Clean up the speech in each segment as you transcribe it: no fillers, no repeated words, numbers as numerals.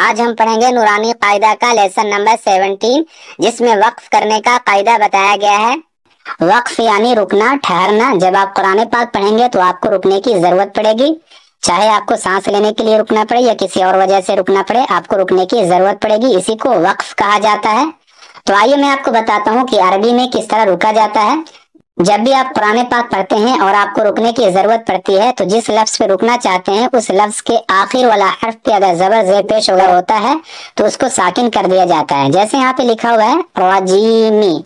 آج ہم پڑھیں گے نورانی قاعدہ کا لیسن نمبر 17 جس میں وقف کرنے کا قاعدہ بتایا گیا ہے۔ وقف یعنی رکنا، ٹھہرنا۔ جب آپ قرآن پاک پڑھیں گے تو آپ کو رکنے کی ضرورت پڑے گی، چاہے آپ کو سانس لینے کے لیے رکنا پڑے یا کسی اور وجہ سے رکنا پڑے، آپ کو رکنے کی ضرورت پڑے گی، اسی کو وقف کہا جاتا ہے۔ تو آئیے میں آپ کو بتاتا ہوں کہ عربی میں کس طرح رکا جاتا ہے۔ جب بھی آپ قرآن پاک پڑھتے ہیں اور آپ کو رکنے کی ضرورت پڑتی ہے تو جس لفظ پہ رکنا چاہتے ہیں اس لفظ کے آخر والا حرف پہ اگر زبر زیر پیش ہوتا ہے تو اس کو ساکن کر دیا جاتا ہے۔ جیسے یہاں پہ لکھا ہوا ہے راجیمی،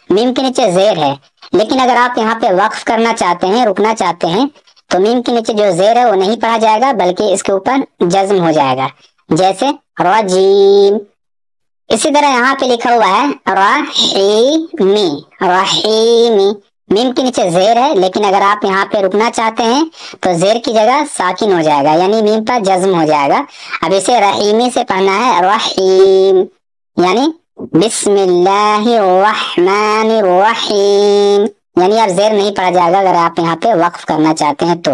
میم کے نیچے زیر ہے، لیکن اگر آپ یہاں پہ وقف کرنا چاہتے ہیں، رکنا چاہتے ہیں، تو میم کے نیچے جو زیر ہے وہ نہیں پڑھا جائے گا بلکہ اس کے اوپر جزم ہو جائے گا، جیسے راجیم۔ اسی طرح یہاں پہ لکھا ہوا ہے رحیمی، رحیمی، میم کے نیچے زیر ہے، لیکن اگر آپ یہاں پہ رکنا چاہتے ہیں تو زیر کی جگہ ساکن ہو جائے گا، یعنی میم پر جزم ہو جائے گا۔ اب اسے رحیمی سے پڑھنا ہے رحیم، یعنی بسم اللہ الرحمن الرحیم، یعنی اب زیر نہیں پڑھا جائے گا اگر آپ یہاں پہ وقف کرنا چاہتے ہیں تو۔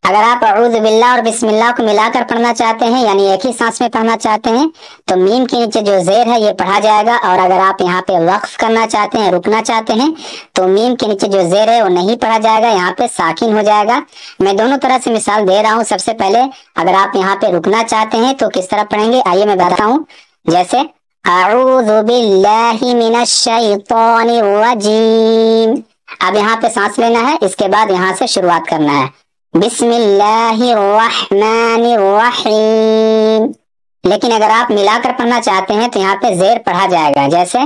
اگر آپ اعوذ باللہ اور بسم اللہ کو ملا کر پڑھنا چاہتے ہیں، یعنی ایک ہی سانس میں پڑھنا چاہتے ہیں، تو میم کے نیچے جو زیر ہے یہ پڑھا جائے گا، اور اگر آپ یہاں پہ وقف کرنا چاہتے ہیں، رکنا چاہتے ہیں، تو میم کے نیچے جو زیر ہے وہ نہیں پڑھا جائے گا، یہاں پہ ساکن ہو جائے گا۔ میں دونوں طرح سے مثال دے رہا ہوں۔ سب سے پہلے اگر آپ یہاں پہ رکنا چاہتے ہیں تو کس طرح پڑھیں گے آئیے میں بتاتا ہوں۔ جیسے اعوذ باللہ من الشیطان الرجیم، اب یہاں پہ سانس لینا ہے، اس کے بعد یہاں سے شروعات کرنا ہے بسم اللہ الرحمن الرحیم۔ لیکن اگر آپ ملا کر پڑھنا چاہتے ہیں تو یہاں پہ زیر پڑھا جائے گا، جیسے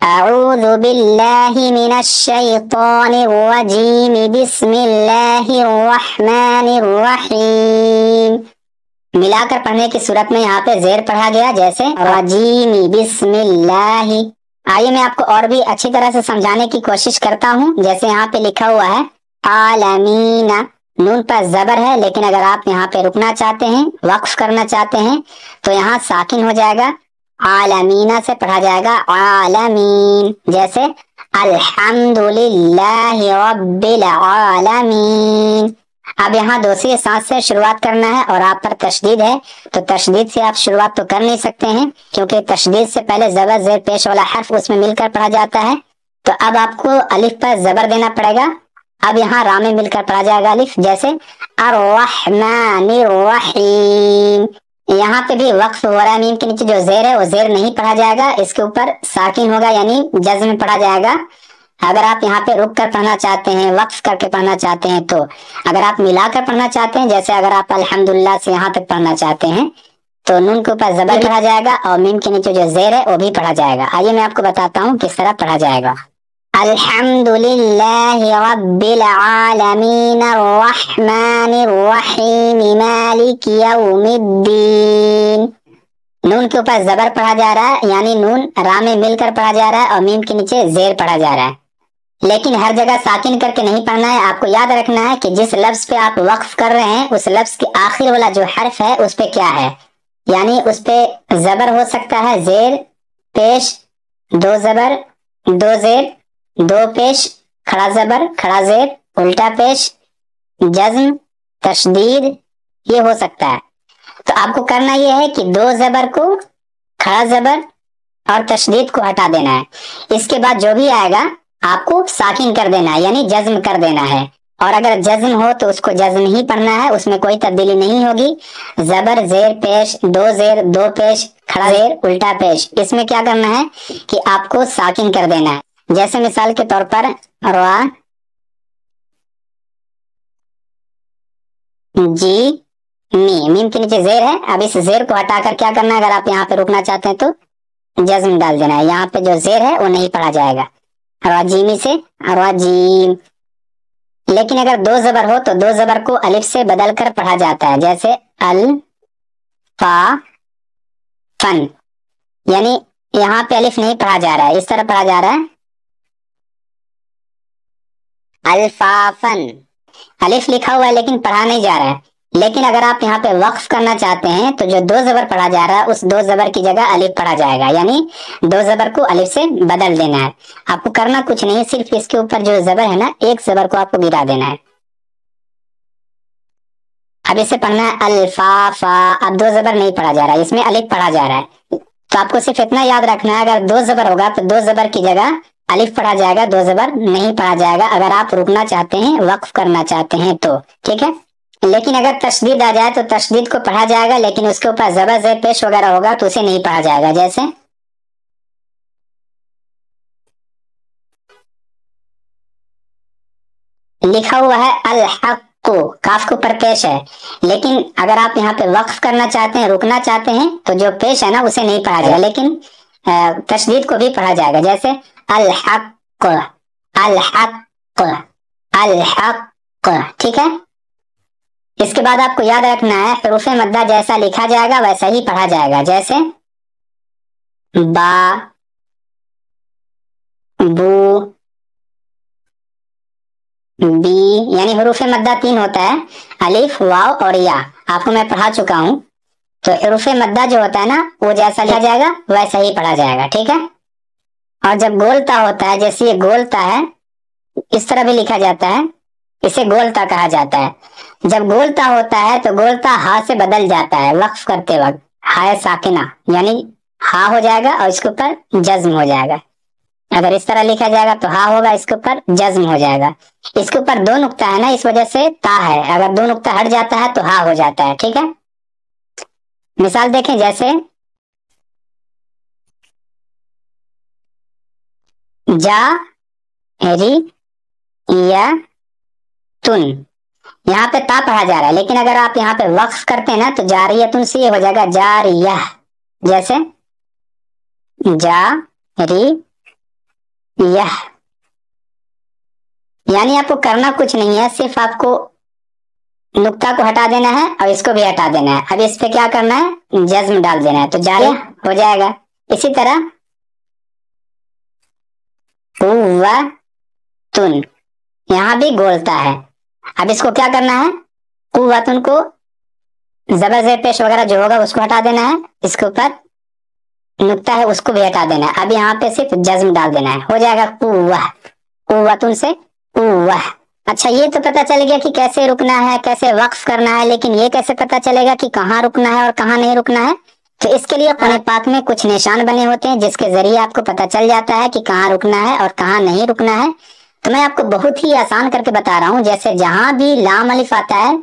اعوذ باللہ من الشیطان الرجیم بسم اللہ الرحمن الرحیم۔ ملا کر پڑھنے کی صورت میں یہاں پہ زیر پڑھا گیا، جیسے رجیم بسم اللہ۔ آئیے میں آپ کو اور بھی اچھی طرح سے سمجھانے کی کوشش کرتا ہوں۔ جیسے یہاں پہ لکھا ہوا ہے عالمین، نون پر زبر ہے، لیکن اگر آپ یہاں پہ رکنا چاہتے ہیں، وقف کرنا چاہتے ہیں، تو یہاں ساکن ہو جائے گا، عالمینہ سے پڑھا جائے گا عالمین، جیسے الحمدللہ رب العالمین۔ اب یہاں دوسری سانس سے شروعات کرنا ہے اور آپ پر تشدید ہے، تو تشدید سے آپ شروعات تو کر نہیں سکتے ہیں کیونکہ تشدید سے پہلے زبر زیر پیش والا حرف اس میں مل کر پڑھا جاتا ہے، تو اب آپ کو الف پر زبر دینا پڑے گا۔ اب یہاں را میں مل کر پڑھا جائے گا الف، جیسے الرحمن الرحیم۔ یہاں پہ بھی وقف ہو رہا ہے، میم کے نیچے جو زیر ہے وہ زیر نہیں پڑھا جائے گا، اس کے اوپر ساکن ہوگا، یعنی جزم میں پڑھا جائے گا۔ اگر آپ یہاں پہ رک کر پڑھنا چاہتے ہیں، وقف کر کے پڑھنا چاہتے ہیں، تو اگر آپ ملا کر پڑھنا چاہتے ہیں، جیسے اگر آپ الحمدللہ سے یہاں تک پڑھنا چاہتے ہیں تو نون کے اوپر زبر پڑھا جائے گا اور میم کے نیچے جو زیر ہے وہ بھی پڑھا جائے گا۔ آئیے میں آپ کو بتاتا ہوں کس طرح پڑھا جائے گا۔ الحمدللہ رب العالمین الرحمن الرحیم مالک یوم الدین۔ نون کے اوپر زبر پڑھا جا رہا ہے، یعنی نون را میں مل کر پڑھا جا رہا ہے اور میم کے نیچے زیر پڑھا جا رہا ہے، لیکن ہر جگہ ساکن کر کے نہیں پڑھنا ہے۔ آپ کو یاد رکھنا ہے کہ جس لفظ پہ آپ وقف کر رہے ہیں اس لفظ کے آخر والا جو حرف ہے اس پہ کیا ہے، یعنی اس پہ زبر ہو سکتا ہے، زیر پیش، دو زبر، دو زیر، دو پیش، کھڑا زبر، کھڑا زیر، الٹا پیش، جزم، تشدید، یہ ہو سکتا ہے۔ تو آپ کو کرنا یہ ہے کہ دو زبر کو، کھڑا زبر اور تشدید کو ہٹا دینا ہے، اس کے بعد جو بھی آئے گا آپ کو ساکن کر دینا ہے، یعنی جزم کر دینا ہے، اور اگر جزم ہو تو اس کو جزم ہی پڑھنا ہے، اس میں کوئی تبدیلی نہیں ہوگی۔ زبر زیر پیش، دو زیر، دو پیش، کھڑا زیر، الٹا پیش، اس میں کیا کرنا ہے کہ آپ کو ساکن کر دینا ہے۔ جیسے مثال کے طور پر را جی می، میم کے نیچے زیر ہے، اب اس زیر کو ہٹا کر کیا کرنا ہے، اگر آپ یہاں پہ رکنا چاہتے ہیں تو جزم ڈال دینا ہے، یہاں پہ جو زیر ہے وہ نہیں پڑھا جائے گا، راجیمی سے راجیم۔ لیکن اگر دو زبر ہو تو دو زبر کو الف سے بدل کر پڑھا جاتا ہے، جیسے الفا فن، یعنی یہاں پہ الف نہیں پڑھا جا رہا ہے، اس طرح پڑھا جا رہا ہے الفافن، الف لکھا ہوا ہے لیکن پڑھا نہیں جا رہا ہے۔ لیکن اگر آپ یہاں پہ وقف کرنا چاہتے ہیں تو جو دو زبر پڑھا جا رہا ہے اس دو زبر کی جگہ الف پڑھا جائے گا، یعنی دو زبر کو الف سے بدل دینا ہے۔ آپ کو کرنا کچھ نہیں، صرف اس کے اوپر جو زبر ہے نا، ایک زبر کو آپ کو گرا دینا ہے۔ अब इसे पढ़ना है अल्फाफा। अब दो जबर नहीं पढ़ा जा रहा है, इसमें अलिफ पढ़ा जा रहा है। तो आपको सिर्फ इतना याद रखना है, अगर दो जबर होगा तो दो जबर की जगह अलिफ पढ़ा जाएगा, दो जबर नहीं पढ़ा जाएगा, अगर आप रुकना चाहते हैं, वक्फ करना चाहते हैं तो। ठीक है। लेकिन अगर तशदीद आ जाए तो तशदीद को पढ़ा जाएगा, लेकिन उसके ऊपर जबर ज़ेर पेश वगैरह होगा तो उसे नहीं पढ़ा जाएगा। जैसे लिखा हुआ है अल हक को, काफ के ऊपर पेश है, लेकिन अगर आप यहाँ पे वक्फ करना चाहते हैं, रुकना चाहते हैं, तो जो पेश है ना उसे नहीं पढ़ा जाएगा, लेकिन तशदीद को भी पढ़ा जाएगा। जैसे अल हक, अल हक, अल हक। ठीक है। इसके बाद आपको याद रखना है हरूफ मद्दा जैसा लिखा जाएगा वैसा ही पढ़ा जाएगा। जैसे बा, बू, बी, यानी हरूफ मद्दा तीन होता है, अलिफ, वाव और या। आपको मैं पढ़ा चुका हूं। तो हरूफ मद्दा जो होता है ना वो जैसा लिखा जाएगा वैसा ही पढ़ा जाएगा। ठीक है। और जब गोलता होता है, जैसे ये गोलता है, इस तरह भी लिखा जाता है, इसे गोलता कहा जाता है। जब गोलता होता है तो गोलता हा से बदल जाता है वक्फ करते वक्त, हाय साकिना, यानी हा हो जाएगा और इसके ऊपर जज्म हो जाएगा। अगर इस तरह लिखा जाएगा तो हा होगा, इसके ऊपर जज्म हो जाएगा। इसके ऊपर दो नुक्ता है ना, इस वजह से ता है, अगर दो नुक्ता हट जाता है तो हा हो जाता है। ठीक है। मिसाल देखें, जैसे जा री या तुन, यहाँ पे ता पढ़ा जा रहा है, लेकिन अगर आप यहाँ पे वक्फ करते हैं ना तो जारियतुन से ये हो जाएगा जारिया। जैसे जा री यह, यानी आपको करना कुछ नहीं है, सिर्फ आपको नुक्ता को हटा देना है और इसको भी हटा देना है। अब इस पे क्या करना है, जज्म डाल देना है, तो जारिया हो जाएगा। इसी तरह कुव्वतुन, यहाँ भी गोलता है। अब इसको क्या करना है, कुव्वतुन को जबर ज़ेर पेश वगैरह जो होगा उसको हटा देना है, इसके ऊपर नुक्ता है उसको भी हटा देना है। अब यहाँ पे सिर्फ जज्म डाल देना है, हो जाएगा कुव्वह, कुव्वतुन से कुव्वह। अच्छा, ये तो पता चल गया कि कैसे रुकना है, कैसे वक्फ करना है, लेकिन ये कैसे पता चलेगा कि कहाँ रुकना है और कहाँ नहीं रुकना है? तो इसके लिए कुरान पाक में कुछ निशान बने होते हैं जिसके जरिए आपको पता चल जाता है कि कहाँ रुकना है और कहाँ नहीं रुकना है। तो मैं आपको बहुत ही आसान करके बता रहा हूँ। जैसे जहां भी लाम अलिफ आता है,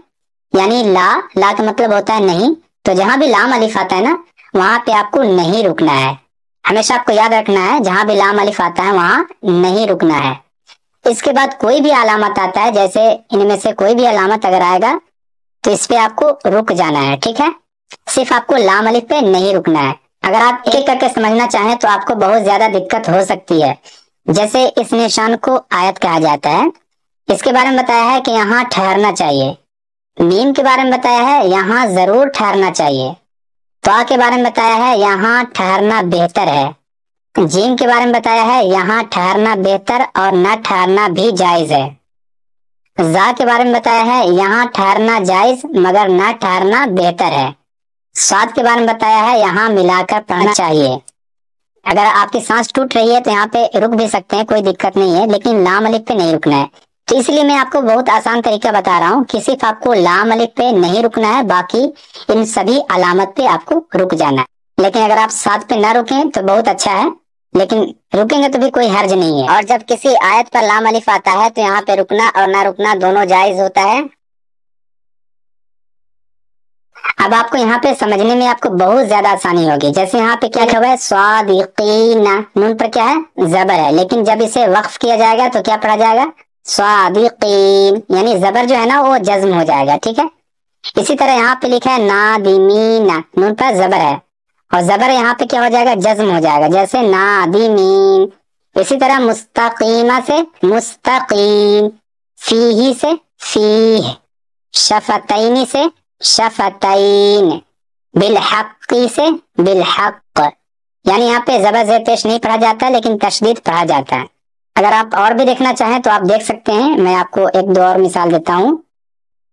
यानी ला का मतलब होता है नहीं, तो जहां भी लाम अलिफ आता है ना वहां पे आपको नहीं रुकना है। हमेशा आपको याद रखना है जहां भी लाम अलिफ आता है वहां नहीं रुकना है। इसके बाद कोई भी अलामत आता है, जैसे इनमें से कोई भी अलामत अगर आएगा तो इस पे आपको रुक जाना है। ठीक है। सिर्फ आपको लाम अलिफ पे नहीं रुकना है। अगर आप एक एक करके समझना चाहें तो आपको बहुत ज्यादा दिक्कत हो सकती है। जैसे इस निशान को आयत कहा जाता है, इसके बारे में बताया है कि यहाँ ठहरना चाहिए। मीम के बारे में बताया है यहाँ जरूर ठहरना चाहिए। ता के बारे में बताया है यहाँ ठहरना बेहतर है। जीम के बारे में बताया है यहाँ ठहरना बेहतर और न ठहरना भी जायज है। जा के बारे में बताया है यहाँ ठहरना जायज मगर न ठहरना बेहतर है। स्वाद के बारे में बताया है यहाँ मिलाकर पढ़ना चाहिए। अगर आपकी सांस टूट रही है तो यहाँ पे रुक भी सकते हैं, कोई दिक्कत नहीं है, लेकिन लाम अलिफ पे नहीं रुकना है। तो इसलिए मैं आपको बहुत आसान तरीका बता रहा हूँ कि सिर्फ आपको लाम अलिफ पे नहीं रुकना है, बाकी इन सभी अलामत पे आपको रुक जाना है। लेकिन अगर आप साथ पे ना रुकें तो बहुत अच्छा है, लेकिन रुकेंगे तो भी कोई हर्ज नहीं है। और जब किसी आयत पर लाम अलिफ आता है तो यहाँ पे रुकना और ना रुकना दोनों जायज होता है। अब आपको यहाँ पे समझने में आपको बहुत ज्यादा आसानी होगी। जैसे यहाँ पे क्या लिखा हुआ है, स्वादिकीना, नून पर क्या है, जबर है, लेकिन जब इसे वक्फ किया जाएगा तो क्या पढ़ा जाएगा, स्वादिकीन, यानी जबर जो है ना वो जज्म हो जाएगा। ठीक है। इसी तरह यहाँ पे लिखा है नादिमीना, नून पर जबर है और जबर यहाँ पे क्या हो जाएगा, जज्म हो जाएगा, जैसे नादिमीन। इसी तरह मुस्तकीमा से मुस्तकीम, फीही से फीह, शफतैनी से शफतैन, बिलहक्की से बिलहक्क, यानी यहाँ पे जबर ज़ेर पेश नहीं पढ़ा जाता लेकिन तशदीद पढ़ा जाता है। अगर आप और भी देखना चाहें तो आप देख सकते हैं। मैं आपको एक दो और मिसाल देता हूँ।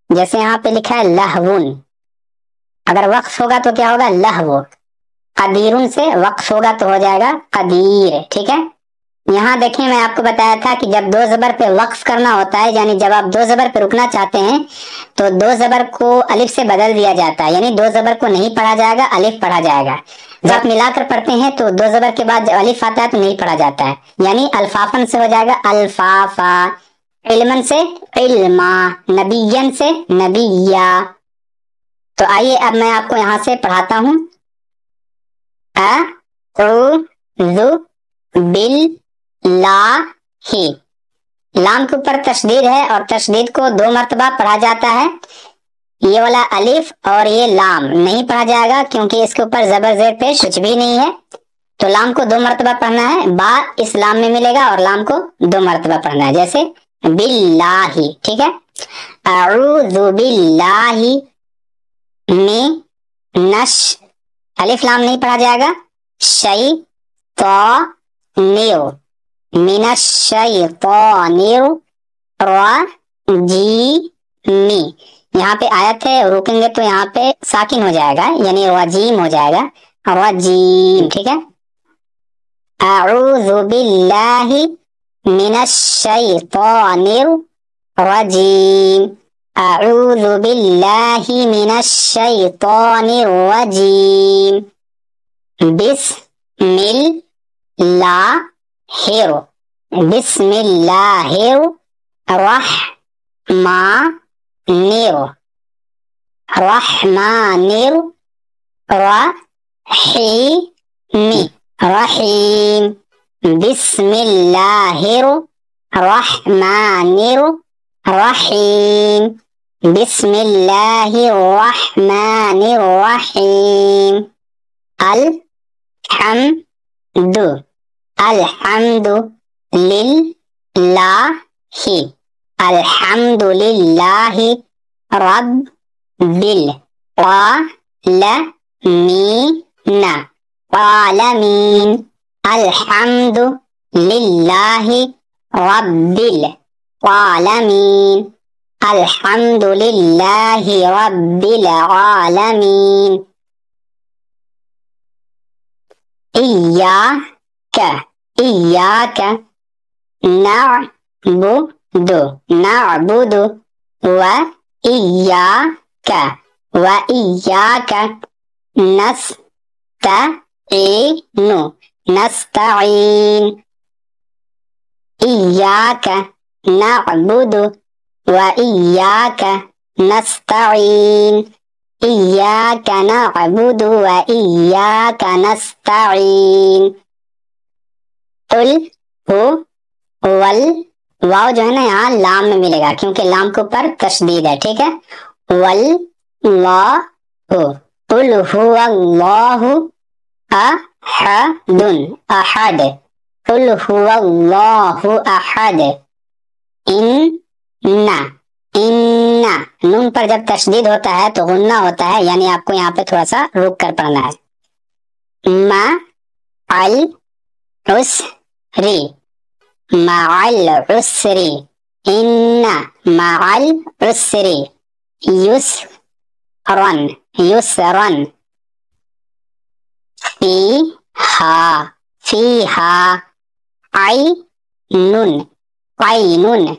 जैसे यहाँ पे लिखा है लहवुन, अगर वक्फ होगा तो क्या होगा, लहव। कदीरुन से वक्फ होगा तो हो जाएगा कदीर। ठीक है। यहाँ देखें मैं आपको बताया था कि जब दो जबर पे वक्फ करना होता है, यानी जब आप दो जबर पे रुकना चाहते हैं तो दो जबर को अलिफ से बदल दिया जाता है, यानी दो जबर को नहीं पढ़ा जाएगा, अलिफ पढ़ा जाएगा। जब आप मिलाकर पढ़ते हैं तो दो जबर के बाद जब अलिफ आता है तो नहीं पढ़ा जाता है, यानी अल्फाफन से हो जाएगा अल्फाफा, इल्मन से इल्मा, नबियन से नबिया। तो आइए अब मैं आपको यहाँ से पढ़ाता हूँ। बिल्लाहि, लाम के ऊपर तशदीद है और तशदीद को दो मरतबा पढ़ा जाता है। ये वाला अलिफ और ये लाम नहीं पढ़ा जाएगा क्योंकि इसके ऊपर जबर जेर पेश कुछ भी नहीं है, तो लाम को दो मरतबा पढ़ना है। बा इस लाम में मिलेगा और लाम को दो मरतबा पढ़ना है, जैसे बिल्लाहि, ठीक है। अऊज़ु बिल्लाहि मिनश, अलिफ लाम नहीं पढ़ा जाएगा। शैतानिर, मिनश शैतानिर रजीमी, यहाँ पे आयत है, रुकेंगे तो यहाँ पे साकिन हो जाएगा, यानी रजीम हो जाएगा, रजीम, ठीक है। अऊज़ु बिल्लाहि मिनश शैतानिर रजीम, अऊज़ु बिल्लाहि मिनश शैतानिर रजीम, बिस्मिल्लाहिर, बिस्मिल्लाहिर रहमानिर, रहमानिर रहीमी, रहीम, बिस्मिल्लाहिर रहमानिर रहीम, बिस्मिल्लाहिर रहमानिर रहीम। अल्हम्दु, अल्हम्दु लिल्लाहि, अल्हम्दु लिल्लाहि रब्बिल आलमीन, आलमीन, अल्हम्दु लिल्लाहि रब्बिल आलमीन, अल्हम्दु लिल्लाहि रब्बिल आलमीन। इय्याक, इय्याक नअबुदु, नअबुदु व इय्याक, व इय्याक नस्तईनु, नस्तईन, इय्याक नअबुदु व इय्याक नस्तईन, इय्याक नअबुदु व इय्याक नस्तईन। कुल हु वल, वाव जो है ना यहाँ लाम में मिलेगा क्योंकि लाम के ऊपर तशदीद है, ठीक है। वल्लाहु, कुल हुवल्लाहु अहदुन, अहद, कुल हुवल्लाहु अहद। इन्ना, इन्ना, नून पर जब तशदीद होता है तो गुन्ना होता है, यानी आपको यहाँ पे थोड़ा सा रुक कर पढ़ना है। मअल उसरी, मअल उसरी, इन्ना मअल उसरी युसरन, युसरन, फीहा, फीहा ऐनुन, ऐनुन,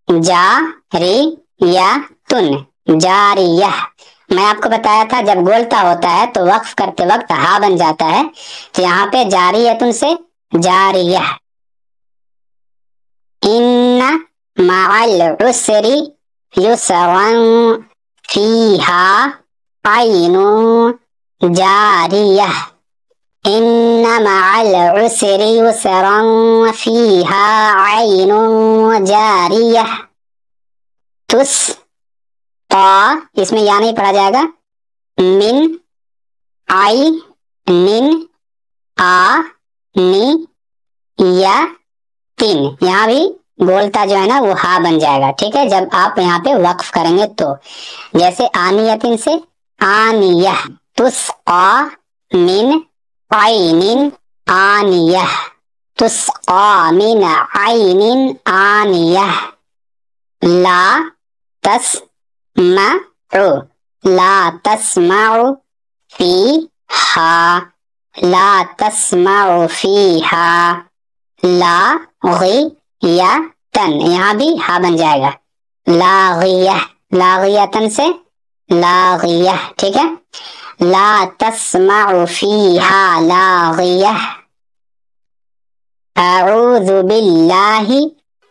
जारियतुन, जारियह। मैं आपको बताया था जब गोलता होता है तो वक्फ करते वक्त हा बन जाता है, तो यहाँ पे जारियतुन से जारियह। इन्ना मअल उसरी युसरन फीहा ऐनुन जारियह, इन्ना मअल उसरी युसरन फीहा ऐनुन जारियह। तुस ता, इसमें या नहीं पढ़ा जाएगा। मिन आई निन आ नी या तीन, यहाँ भी बोलता जो है ना वो हा बन जाएगा, ठीक है, जब आप यहाँ पे वक्फ करेंगे तो। जैसे आनियतिन से आनियह, तुस्का मिन आइनिन आनियह, तुस्का मिन आइनिन आनियह। ला तस्मउ, ला तस्मउ फीहा, ला तस्मउ फीहा, لاغیتن، یہاں بھی ہا بن جائے گا، لاغیہ، لاغیتن سے لاغیہ، ٹھیک ہے. لا تسمع فیہا لاغیہ. اعوذ باللہ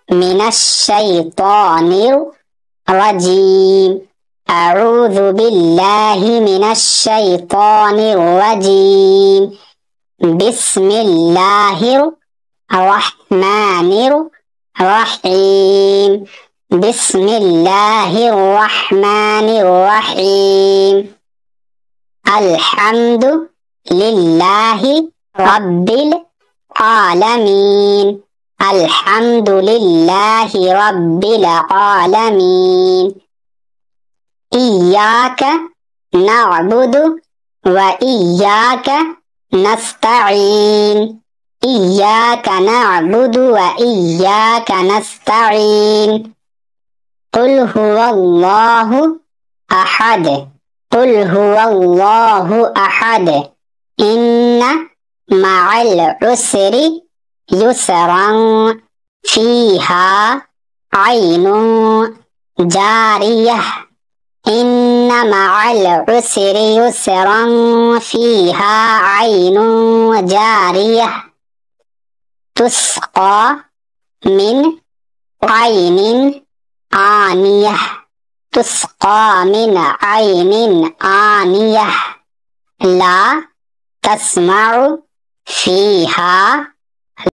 من الشیطان الرجیم. اعوذ باللہ من الشیطان الرجیم. بسم اللہ الرحمن الرحیم. بسم اللہ الرحمن الرحیم. الحمد للہ رب العالمین. الحمد للہ رب العالمین. ایاک نعبد و ایاک نستعین. ایاک نعبد و ایاک نستعین. قل هو اللہ احد. قل هو اللہ احد. ان مع العسر یسرا فیہا عین جاریہ. ان مع العسر یسرا فیہا عین جاریہ. تسقى من عین آنیہ. تسقى من عین آنیہ. لا تسمع فیہا